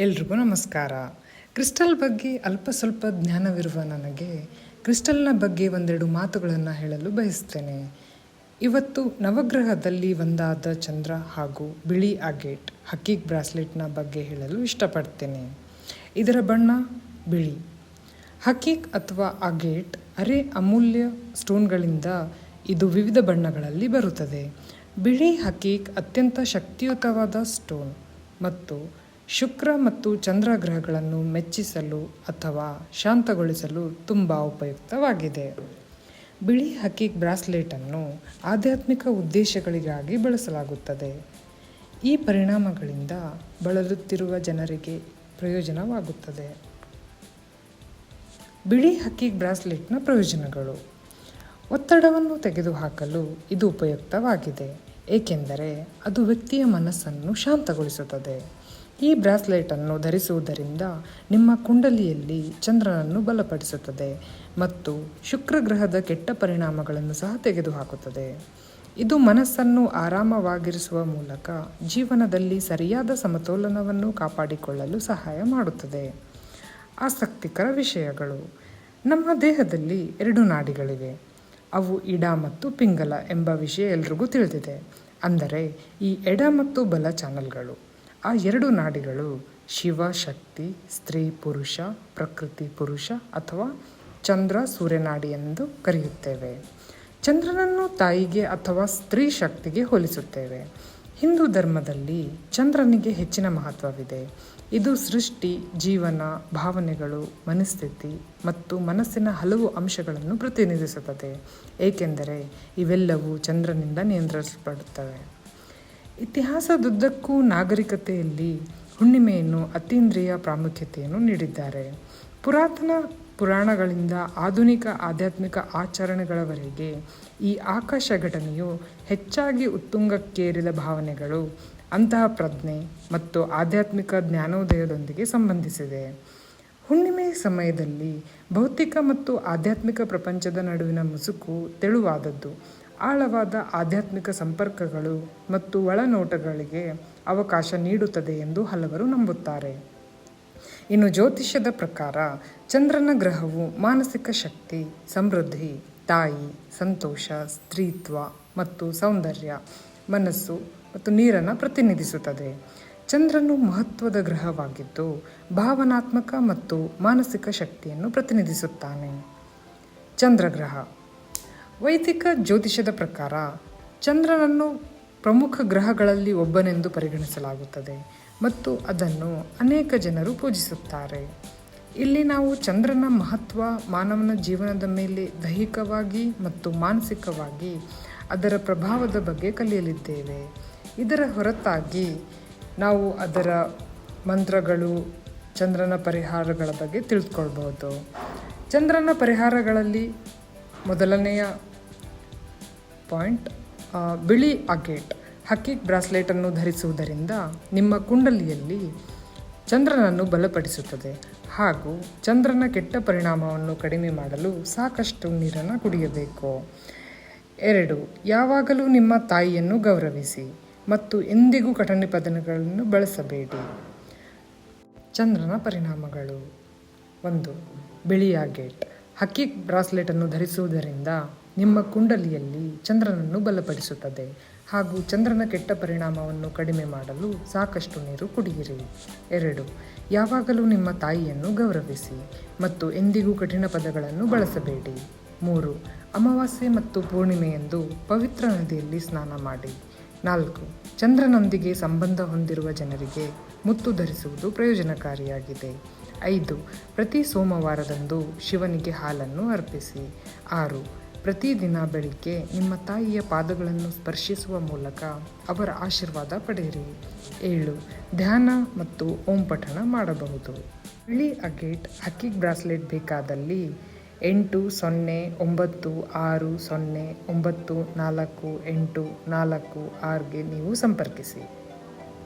ಎಲ್ರಿಗೂ ನಮಸ್ಕಾರ. ಕ್ರಿಸ್ಟಲ್ ಬಗ್ಗೆ ಅಲ್ಪ ಸ್ವಲ್ಪ ಜ್ಞಾನವಿರುವ ನನಗೆ ಕ್ರಿಸ್ಟಲ್ನ ಬಗ್ಗೆ ಒಂದೆರಡು ಮಾತುಗಳನ್ನು ಹೇಳಲು ಬಯಸ್ತೇನೆ. ಇವತ್ತು ನವಗ್ರಹದಲ್ಲಿ ಒಂದಾದ ಚಂದ್ರ ಹಾಗೂ ಬಿಳಿ ಆಗೇಟ್ ಹಕ್ಕೀಕ್ ಬ್ರಾಸ್ಲೆಟ್ನ ಬಗ್ಗೆ ಹೇಳಲು ಇಷ್ಟಪಡ್ತೇನೆ. ಇದರ ಬಣ್ಣ ಬಿಳಿ. ಹಕ್ಕೀಕ್ ಅಥವಾ ಆಗೇಟ್ ಅರೆ ಅಮೂಲ್ಯ ಸ್ಟೋನ್ಗಳಿಂದ ಇದು ವಿವಿಧ ಬಣ್ಣಗಳಲ್ಲಿ ಬರುತ್ತದೆ. ಬಿಳಿ ಹಕ್ಕೀಕ್ ಅತ್ಯಂತ ಶಕ್ತಿಯುತವಾದ ಸ್ಟೋನ್ ಮತ್ತು ಶುಕ್ರ ಮತ್ತು ಚಂದ್ರ ಗ್ರಹಗಳನ್ನು ಮೆಚ್ಚಿಸಲು ಅಥವಾ ಶಾಂತಗೊಳಿಸಲು ತುಂಬ ಉಪಯುಕ್ತವಾಗಿದೆ. ಬಿಳಿ ಹಕ್ಕೀಕ್ ಬ್ರಾಸ್ಲೆಟನ್ನು ಆಧ್ಯಾತ್ಮಿಕ ಉದ್ದೇಶಗಳಿಗಾಗಿ ಬಳಸಲಾಗುತ್ತದೆ. ಈ ಪರಿಣಾಮಗಳಿಂದ ಬಳಲುತ್ತಿರುವ ಜನರಿಗೆ ಪ್ರಯೋಜನವಾಗುತ್ತದೆ. ಬಿಳಿ ಹಕ್ಕೀಕ್ ಬ್ರಾಸ್ಲೆಟ್ನ ಪ್ರಯೋಜನಗಳು: ಒತ್ತಡವನ್ನು ತೆಗೆದುಹಾಕಲು ಇದು ಉಪಯುಕ್ತವಾಗಿದೆ, ಏಕೆಂದರೆ ಅದು ವ್ಯಕ್ತಿಯ ಮನಸ್ಸನ್ನು ಶಾಂತಗೊಳಿಸುತ್ತದೆ. ಈ ಬ್ರಾಸ್ಲೆಟನ್ನು ಧರಿಸುವುದರಿಂದ ನಿಮ್ಮ ಕುಂಡಲಿಯಲ್ಲಿ ಚಂದ್ರನನ್ನು ಬಲಪಡಿಸುತ್ತದೆ ಮತ್ತು ಶುಕ್ರ ಗ್ರಹದ ಕೆಟ್ಟ ಪರಿಣಾಮಗಳನ್ನು ಸಹ ತೆಗೆದುಹಾಕುತ್ತದೆ. ಇದು ಮನಸ್ಸನ್ನು ಆರಾಮವಾಗಿರಿಸುವ ಮೂಲಕ ಜೀವನದಲ್ಲಿ ಸರಿಯಾದ ಸಮತೋಲನವನ್ನು ಕಾಪಾಡಿಕೊಳ್ಳಲು ಸಹಾಯ ಮಾಡುತ್ತದೆ. ಆಸಕ್ತಿಕರ ವಿಷಯಗಳು: ನಮ್ಮ ದೇಹದಲ್ಲಿ 2 ನಾಡಿಗಳಿವೆ. ಅವು ಇಡ ಮತ್ತು ಪಿಂಗಲ ಎಂಬ ವಿಷಯ ಎಲ್ರಿಗೂ ತಿಳಿದಿದೆ. ಅಂದರೆ ಈ ಎಡ ಮತ್ತು ಬಲ ಚಾನಲ್ಗಳು. ಆ 2 ನಾಡಿಗಳು ಶಿವ ಶಕ್ತಿ, ಸ್ತ್ರೀ ಪುರುಷ, ಪ್ರಕೃತಿ ಪುರುಷ ಅಥವಾ ಚಂದ್ರ ಸೂರ್ಯನಾಡಿ ಎಂದು ಕರೆಯುತ್ತೇವೆ. ಚಂದ್ರನನ್ನು ತಾಯಿಗೆ ಅಥವಾ ಸ್ತ್ರೀ ಶಕ್ತಿಗೆ ಹೋಲಿಸುತ್ತೇವೆ. ಹಿಂದೂ ಧರ್ಮದಲ್ಲಿ ಚಂದ್ರನಿಗೆ ಹೆಚ್ಚಿನ ಮಹತ್ವವಿದೆ. ಇದು ಸೃಷ್ಟಿ, ಜೀವನ, ಭಾವನೆಗಳು, ಮನಸ್ಥಿತಿ ಮತ್ತು ಮನಸ್ಸಿನ ಹಲವು ಅಂಶಗಳನ್ನು ಪ್ರತಿನಿಧಿಸುತ್ತದೆ, ಏಕೆಂದರೆ ಇವೆಲ್ಲವೂ ಚಂದ್ರನಿಂದ ನಿಯಂತ್ರಿಸಲ್ಪಡುತ್ತವೆ. ಇತಿಹಾಸದುದ್ದಕ್ಕೂ ನಾಗರಿಕತೆಯಲ್ಲಿ ಹುಣ್ಣಿಮೆಯನ್ನು ಅತೀಂದ್ರಿಯ ಪ್ರಾಮುಖ್ಯತೆಯನ್ನು ನೀಡಿದ್ದಾರೆ. ಪುರಾತನ ಪುರಾಣಗಳಿಂದ ಆಧುನಿಕ ಆಧ್ಯಾತ್ಮಿಕ ಆಚರಣೆಗಳವರೆಗೆ ಈ ಆಕಾಶ ಘಟನೆಯು ಹೆಚ್ಚಾಗಿ ಉತ್ತುಂಗಕ್ಕೇರಿದ ಭಾವನೆಗಳು, ಅಂತಃಪ್ರಜ್ಞೆ ಮತ್ತು ಆಧ್ಯಾತ್ಮಿಕ ಜ್ಞಾನೋದಯದೊಂದಿಗೆ ಸಂಬಂಧಿಸಿದೆ. ಹುಣ್ಣಿಮೆ ಸಮಯದಲ್ಲಿ ಭೌತಿಕ ಮತ್ತು ಆಧ್ಯಾತ್ಮಿಕ ಪ್ರಪಂಚದ ನಡುವಿನ ಮುಸುಕು ತೆಳುವಾದದ್ದು, ಆಳವಾದ ಆಧ್ಯಾತ್ಮಿಕ ಸಂಪರ್ಕಗಳು ಮತ್ತು ಒಳನೋಟಗಳಿಗೆ ಅವಕಾಶ ನೀಡುತ್ತದೆ ಎಂದು ಹಲವರು ನಂಬುತ್ತಾರೆ. ಇನ್ನು ಜ್ಯೋತಿಷ್ಯದ ಪ್ರಕಾರ ಚಂದ್ರನ ಗ್ರಹವು ಮಾನಸಿಕ ಶಕ್ತಿ, ಸಮೃದ್ಧಿ, ತಾಯಿ, ಸಂತೋಷ, ಸ್ತ್ರೀತ್ವ ಮತ್ತು ಸೌಂದರ್ಯ, ಮನಸ್ಸು ಮತ್ತು ನೀರನ್ನು ಪ್ರತಿನಿಧಿಸುತ್ತದೆ. ಚಂದ್ರನು ಮಹತ್ವದ ಗ್ರಹವಾಗಿದ್ದು ಭಾವನಾತ್ಮಕ ಮತ್ತು ಮಾನಸಿಕ ಶಕ್ತಿಯನ್ನು ಪ್ರತಿನಿಧಿಸುತ್ತಾನೆ. ಚಂದ್ರಗ್ರಹ: ವೈದಿಕ ಜ್ಯೋತಿಷ್ಯದ ಪ್ರಕಾರ ಚಂದ್ರನನ್ನು ಪ್ರಮುಖ ಗ್ರಹಗಳಲ್ಲಿ ಒಬ್ಬನೆಂದು ಪರಿಗಣಿಸಲಾಗುತ್ತದೆ ಮತ್ತು ಅದನ್ನು ಅನೇಕ ಜನರು ಪೂಜಿಸುತ್ತಾರೆ. ಇಲ್ಲಿ ನಾವು ಚಂದ್ರನ ಮಹತ್ವ, ಮಾನವನ ಜೀವನದ ಮೇಲೆ ದೈಹಿಕವಾಗಿ ಮತ್ತು ಮಾನಸಿಕವಾಗಿ ಅದರ ಪ್ರಭಾವದ ಬಗ್ಗೆ ಕಲಿಯಲಿದ್ದೇವೆ. ಇದರ ಹೊರತಾಗಿ ನಾವು ಅದರ ಮಂತ್ರಗಳು, ಚಂದ್ರನ ಪರಿಹಾರಗಳ ಬಗ್ಗೆ ತಿಳಿದುಕೊಳ್ಬಹುದು. ಚಂದ್ರನ ಪರಿಹಾರಗಳಲ್ಲಿ ಮೊದಲನೆಯ ಪಾಯಿಂಟ್ ಬಿಳಿ ಆಗೇಟ್ ಹಕ್ಕೀಕ್ ಬ್ರಾಸ್ಲೆಟನ್ನು ಧರಿಸುವುದರಿಂದ ನಿಮ್ಮ ಕುಂಡಲಿಯಲ್ಲಿ ಚಂದ್ರನನ್ನು ಬಲಪಡಿಸುತ್ತದೆ ಹಾಗೂ ಚಂದ್ರನ ಕೆಟ್ಟ ಪರಿಣಾಮವನ್ನು ಕಡಿಮೆ ಮಾಡಲು ಸಾಕಷ್ಟು ನೀರನ್ನು ಕುಡಿಯಬೇಕು. 2. ಯಾವಾಗಲೂ ನಿಮ್ಮ ತಾಯಿಯನ್ನು ಗೌರವಿಸಿ ಮತ್ತು ಎಂದಿಗೂ ಕಠಿಣ ಪದಗಳನ್ನು ಬಳಸಬೇಡಿ. ಚಂದ್ರನ ಪರಿಣಾಮಗಳು: 1. ಬಿಳಿ ಆಗೇಟ್ ಹಕ್ಕೀಕ್ ಬ್ರಾಸ್ಲೆಟನ್ನು ಧರಿಸುವುದರಿಂದ ನಿಮ್ಮ ಕುಂಡಲಿಯಲ್ಲಿ ಚಂದ್ರನನ್ನು ಬಲಪಡಿಸುತ್ತದೆ ಹಾಗೂ ಚಂದ್ರನ ಕೆಟ್ಟ ಪರಿಣಾಮವನ್ನು ಕಡಿಮೆ ಮಾಡಲು ಸಾಕಷ್ಟು ನೀರು ಕುಡಿಯಿರಿ. 2. ಯಾವಾಗಲೂ ನಿಮ್ಮ ತಾಯಿಯನ್ನು ಗೌರವಿಸಿ ಮತ್ತು ಎಂದಿಗೂ ಕಠಿಣ ಪದಗಳನ್ನು ಬಳಸಬೇಡಿ. 3. ಅಮಾವಾಸ್ಯೆ ಮತ್ತು ಪೂರ್ಣಿಮೆಯಂದು ಪವಿತ್ರ ನದಿಯಲ್ಲಿ ಸ್ನಾನ ಮಾಡಿ. 4. ಚಂದ್ರನೊಂದಿಗೆ ಸಂಬಂಧ ಹೊಂದಿರುವ ಜನರಿಗೆ ಮುತ್ತು ಧರಿಸುವುದು ಪ್ರಯೋಜನಕಾರಿಯಾಗಿದೆ. 5. ಪ್ರತಿ ಸೋಮವಾರದಂದು ಶಿವನಿಗೆ ಹಾಲನ್ನು ಅರ್ಪಿಸಿ. 6. ಪ್ರತಿದಿನ ಬೆಳಿಗ್ಗೆ ನಿಮ್ಮ ತಾಯಿಯ ಪಾದಗಳನ್ನು ಸ್ಪರ್ಶಿಸುವ ಮೂಲಕ ಅವರ ಆಶೀರ್ವಾದ ಪಡೆಯಿರಿ. 7. ಧ್ಯಾನ ಮತ್ತು ಓಂ ಪಠಣ ಮಾಡಬಹುದು. ಬಿಳಿ ಆಗೇಟ್ ಹಕ್ಕೀಕ್ ಬ್ರಾಸ್ಲೆಟ್ ಬೇಕಾದಲ್ಲಿ 8096099486ಗೆ ನೀವು ಸಂಪರ್ಕಿಸಿ.